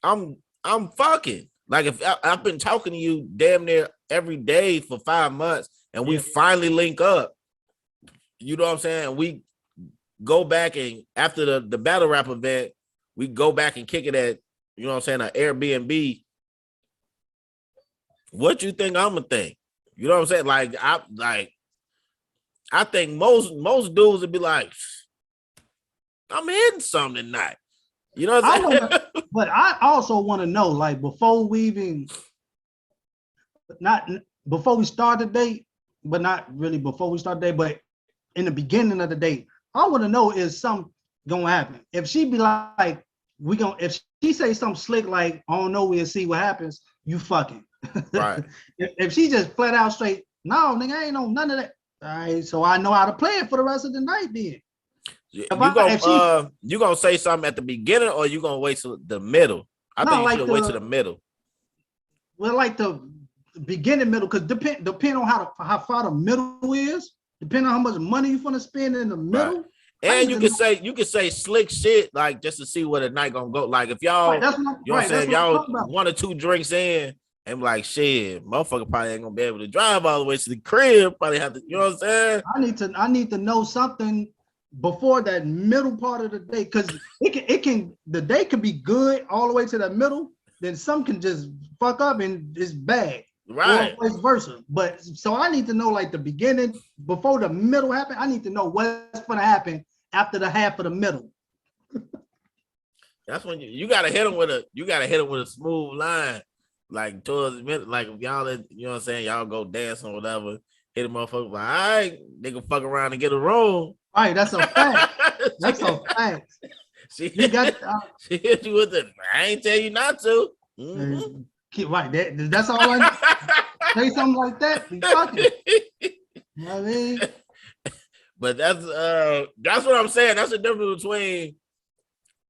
I'm fucking. Like if I've been talking to you damn near every day for 5 months and we finally link up, you know what I'm saying? We go back and after the battle rap event, we go back and kick it at, you know what I'm saying, an Airbnb. What you think I'm gonna think? You know what I'm saying? Like I think most dudes would be like, I'm hitting something tonight. You know what I'm saying? But I also want to know, like, before we start the date, but not really before we start the date, but in the beginning of the date, I want to know, is something gonna happen? If she be like, if she say something slick like, I don't know, we'll see what happens, you fucking. Right. if she just flat out straight, no, nigga, I ain't know none of that. All right, so I know how to play it for the rest of the night then. You gonna say something at the beginning or you gonna wait till the middle? I think you should wait till the middle. Well, like the beginning, middle, because depend on how far the middle is, depending on how much money you're gonna spend in the middle. Right. And you can say slick shit like just to see where the night gonna go. Like if y'all, you know what I'm saying, y'all 1 or 2 drinks in, and like shit, motherfucker probably ain't gonna be able to drive all the way to the crib. Probably have to, you know what I'm saying? I need to know something before that middle part of the day, because the day can be good all the way to the middle, then some can just fuck up and it's bad. Right. Or vice versa. But so I need to know like the beginning before the middle happen. I need to know what's gonna happen after the half of the middle. That's when you gotta hit them with a smooth line. Like towards the middle, like if y'all, you know what I'm saying, y'all go dance or whatever, hit a motherfucker like, all right, nigga fuck around and get a roll. Right, that's a fact. That's a fact. She hit you with it. I ain't tell you not to. Mm-hmm. Right, that's all I say something like that. Be fucking. You know what I mean? But that's what I'm saying. That's the difference between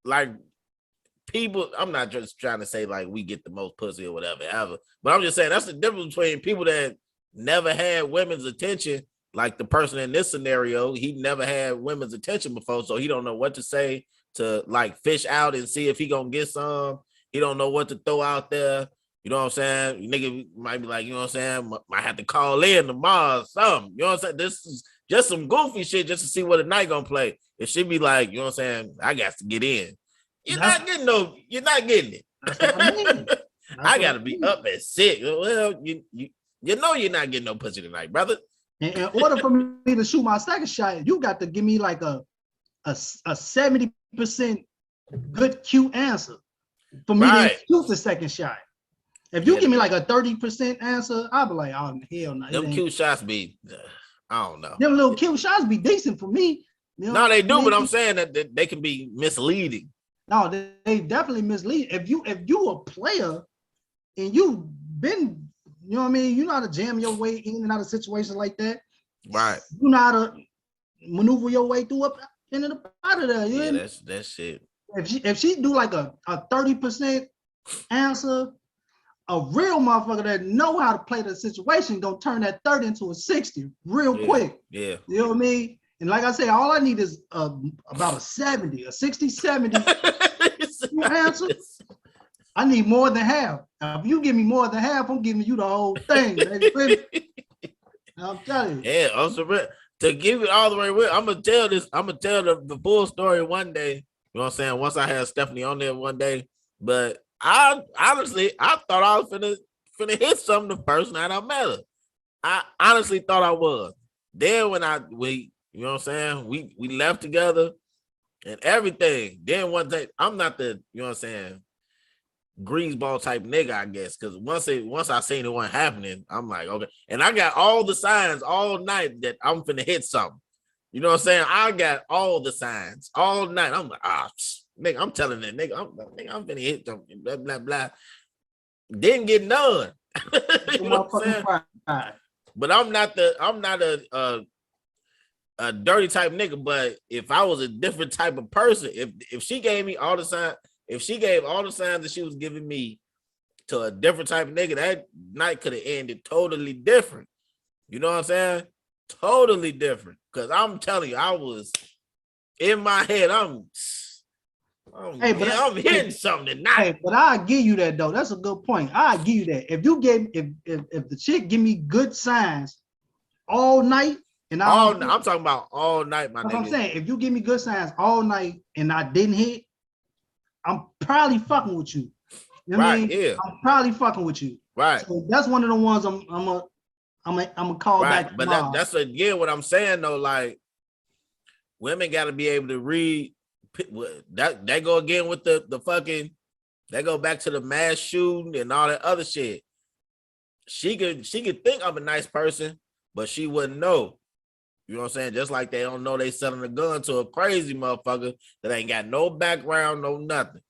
like people. I'm not just trying to say like we get the most pussy or whatever ever, but I'm just saying that's the difference between people that never had women's attention. Like the person in this scenario, he never had women's attention before, so he don't know what to say to like fish out and see if he gonna get some. He don't know what to throw out there. You know what I'm saying? Nigga might be like, you know what I'm saying? Might have to call in tomorrow or something. You know what I'm saying? This is just some goofy shit just to see what the night gonna play. If she be like, you know what I'm saying? I got to get in. You're not getting it. That's what I mean. I gotta be up at 6. Well, you know you're not getting no pussy tonight, brother. In order for me to shoot my second shot, you got to give me like a 70% good cute answer for me to shoot the second shot. If you give me like a 30% answer, I'll be like, oh hell no. Them cute shots be, I don't know. Them little cute shots be decent for me. You know No, they do, I mean? but I'm saying that they can be misleading. No, they definitely mislead. If you a player and you've been, you know what I mean, you know how to jam your way in and out of situations like that. Right. You know how to maneuver your way through up in and out of there. Yeah, that's shit. If she do like a 30% answer, a real motherfucker that know how to play the situation gonna turn that 30 into a 60 real quick. Yeah. You know what I mean? And like I say, all I need is about a 70, a 60, 70 answer. I need more than half. Now, if you give me more than half, I'm giving you the whole thing, baby. I'm telling you. Yeah, I'm sorry. To give it all the way with, I'm gonna tell the full story one day. You know what I'm saying? Once I had Stephanie on there one day. But I honestly thought I was finna hit something the first night I met her. I honestly thought I was. Then when we you know what I'm saying, we left together and everything. Then one day, I'm not the, you know what I'm saying, greaseball type nigga, I guess, because once I seen it wasn't happening, I'm like, okay. And I got all the signs all night that I'm finna hit something. You know what I'm saying? I got all the signs all night. I'm like, nigga, I'm telling that nigga, I'm finna hit something, blah, blah, blah. Didn't get none. You know what I'm saying? But I'm not a dirty type nigga. But if I was a different type of person, if she gave me all the signs, if she gave all the signs that she was giving me to a different type of nigga, that night could have ended totally different. You know what I'm saying? Totally different. Because I'm telling you, I was in my head, I'm hitting something tonight. Hey, but I give you that though. That's a good point. I give you that. If you gave, if the chick give me good signs all night, and I'm talking about all night, my nigga. I'm saying, if you give me good signs all night and I didn't hit, I'm probably fucking with you. You know what I mean? Yeah. I'm probably fucking with you. Right. So that's one of the ones I'm gonna call back. But that's again what I'm saying though. Like, women got to be able to read. That go again with the fucking. That go back to the mass shooting and all that other shit. She could think I'm a nice person, but she wouldn't know. You know what I'm saying? Just like they don't know they selling a gun to a crazy motherfucker that ain't got no background, no nothing.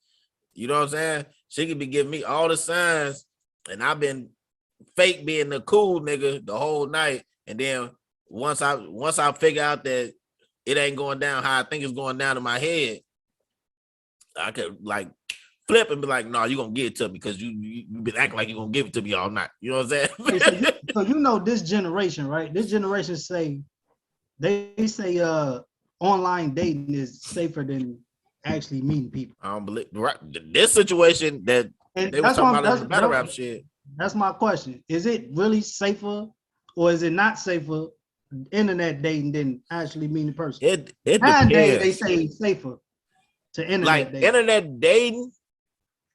You know what I'm saying? She could be giving me all the signs, and I've been fake being the cool nigga the whole night. And then once I figure out that it ain't going down how I think it's going down in my head, I could like flip and be like, no, you're gonna give it to me because you been acting like you're gonna give it to me all night. You know what I'm saying? So you know this generation, right? This generation say online dating is safer than actually meeting people. I don't believe this situation that they were talking about in the battle rap shit. That's my question. Is it really safer, or is it not safer internet dating than actually meeting a person? It depends. Nowadays they say it's safer to internet like dating. Internet dating.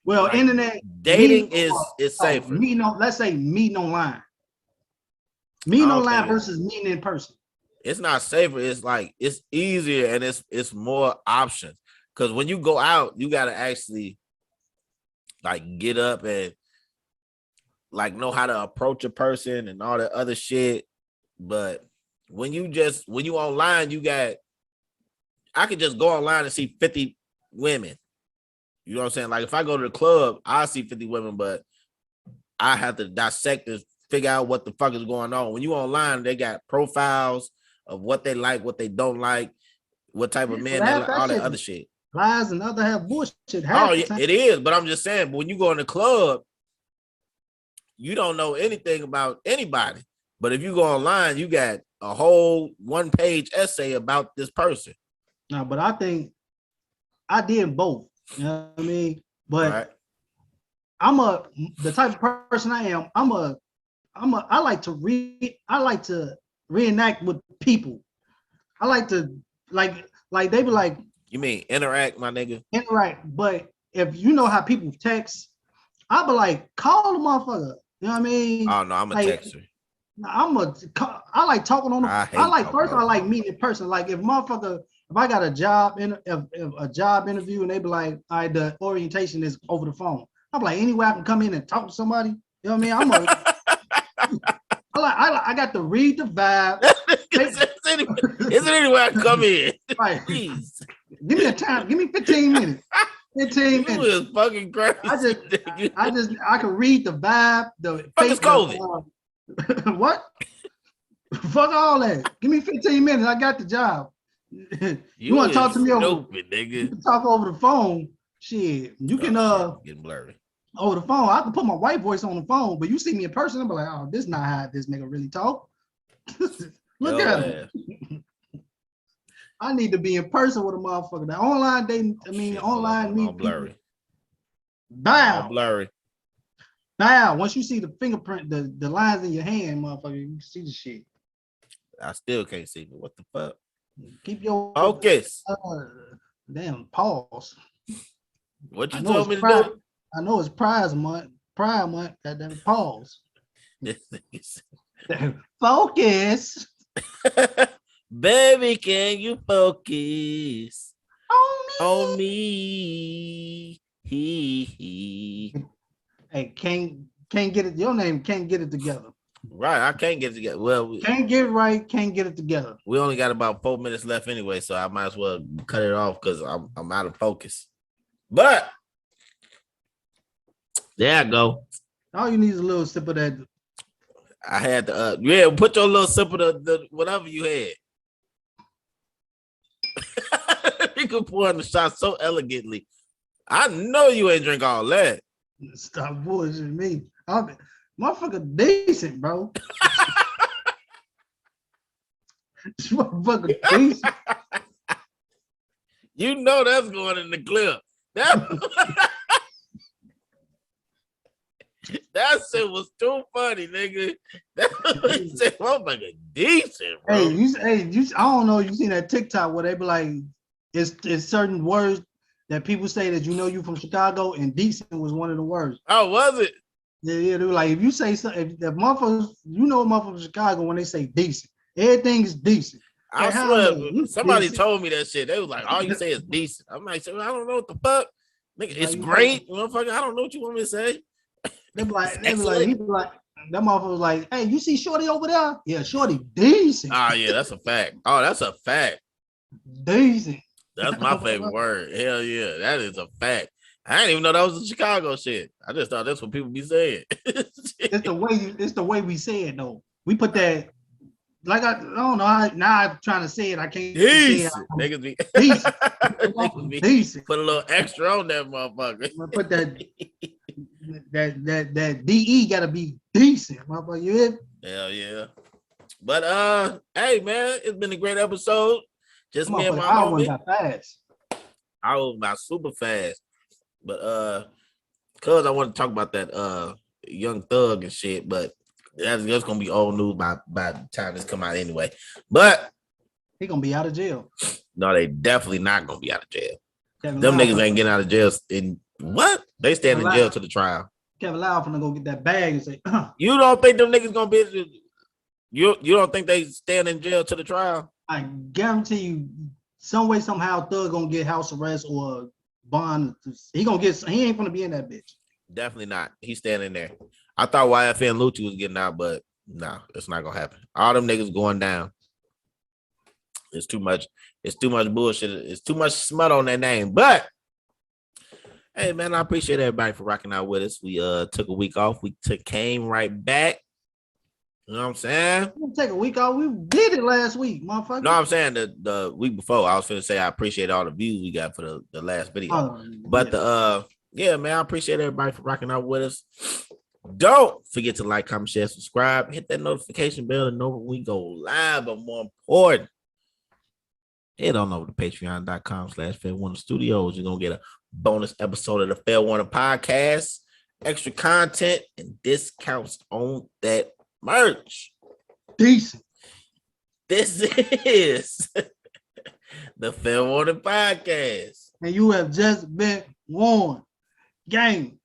Well, like internet dating is safer. Let's say meeting online. Meeting online versus meeting in person. It's not safer. It's like it's easier and it's more options. Because when you go out, you gotta actually like get up and like know how to approach a person and all that other shit. But when you online, I could just go online and see 50 women. You know what I'm saying? Like if I go to the club, I see 50 women, but I have to dissect and figure out what the fuck is going on. When you online, they got profiles of what they like, what they don't like, what type of men they like, all that other shit. Lies and other have bullshit. Oh, it is, but I'm just saying, when you go in the club, you don't know anything about anybody. But if you go online, you got a whole 1-page essay about this person. No, but I think I did both. You know what I mean? But right. The type of person I am. I like to reenact with people. I like to like they be like. You mean interact, my nigga? Interact, but if you know how people text, I be like, call the motherfucker. You know what I mean? Oh no, I'm a texter. I like talking on the. I like meeting in person. Like if I got a job a job interview and they be like, all right, the orientation is over the phone. I'm like, any way I can come in and talk to somebody. You know what I mean? I I got to read the vibe. Is it anywhere I come in? Right. Please. Give me a time. Give me 15 minutes. 15 minutes. You is fucking crazy. I can read the vibe. The fuck is COVID? What? Fuck all that. Give me 15 minutes. I got the job. You want to talk to me nigga. You can talk over the phone. Shit. You can getting blurry. Over the phone. I can put my white voice on the phone, but you see me in person, I'm like, oh, this is not how this nigga really talk. Look at him. I need to be in person with a motherfucker. The online dating, online meet blurry. Bow. All blurry. Bow. Once you see the fingerprint, the lines in your hand, motherfucker, you can see the shit. I still can't see, but what the fuck? Keep your focus. Damn, pause. What you told me to do? I know it's Pride month. Goddamn, pause. Focus. Baby, can you focus on me? Hey, can't get it. Your name can't get it together. Right, I can't get it together. Well, can't get it right. Can't get it together. We only got about 4 minutes left anyway, so I might as well cut it off because I'm out of focus. But there I go. All you need is a little sip of that. I had to put your little sip of the whatever you had. You can pour in the shot so elegantly. I know you ain't drink all that. Stop bullshitting me. Motherfucker decent, bro. Motherfucker decent. You know that's going in the clip. That shit was too funny, nigga. That shit, motherfucker decent, bro. Hey, I don't know. You seen that TikTok where they be like, it's certain words that people say that you from Chicago, and decent was one of the words. Oh, was it? Yeah. They were like, if you say something, if the motherfuckers, motherfuckers from Chicago when they say decent, everything's decent. I swear, somebody told me that shit. They was like, all you say is decent. I'm like, I don't know what the fuck. Nigga, it's great. Motherfucker, I don't know what you want me to say. He be like, that motherfucker was like, hey, you see Shorty over there? Yeah, Shorty decent. Oh, yeah, that's a fact. Oh, that's a fact. Decent. That's my favorite word. Hell yeah, that is a fact. I didn't even know that was a Chicago shit. I just thought that's what people be saying. It's the way we say it though. We put that like I don't know. Now I'm trying to say it. I can't decent. Say it. Niggas be decent. Niggas be decent. Put a little extra on that motherfucker. Put that DE gotta be decent, motherfucker. You hear? Hell yeah. But hey man, it's been a great episode. Just me and my homie. Got fast. I was about super fast. But cause I want to talk about that Young Thug and shit, but that's gonna be old news by the time this come out anyway. But he gonna be out of jail. No, they definitely not gonna be out of jail. Them niggas ain't getting out of jail in what? They stand in jail to the trial. Kevin Loud finna go get that bag and say, You don't think them niggas gonna be you don't think they stand in jail to the trial? I guarantee you, some way, somehow, Thug gonna get house arrest or bond. He ain't gonna be in that bitch. Definitely not. He's standing there. I thought YFN Lucci was getting out, but no, it's not gonna happen. All them niggas going down. It's too much. It's too much bullshit. It's too much smut on that name. But hey, man, I appreciate everybody for rocking out with us. We took a week off. We came right back. You know what I'm saying? We didn't take a week off. We did it last week, motherfucker. No, I'm saying the week before. I was finna say I appreciate all the views we got for the last video. But yeah, man, I appreciate everybody for rocking out with us. Don't forget to like, comment, share, subscribe, hit that notification bell to know when we go live. But more important, head on over to patreon.com/Fair Warner Studios. You're gonna get a bonus episode of the Fair Warner podcast, extra content, and discounts on that merch. Decent. This is the Fair Warner podcast. And you have just been warned. Gang.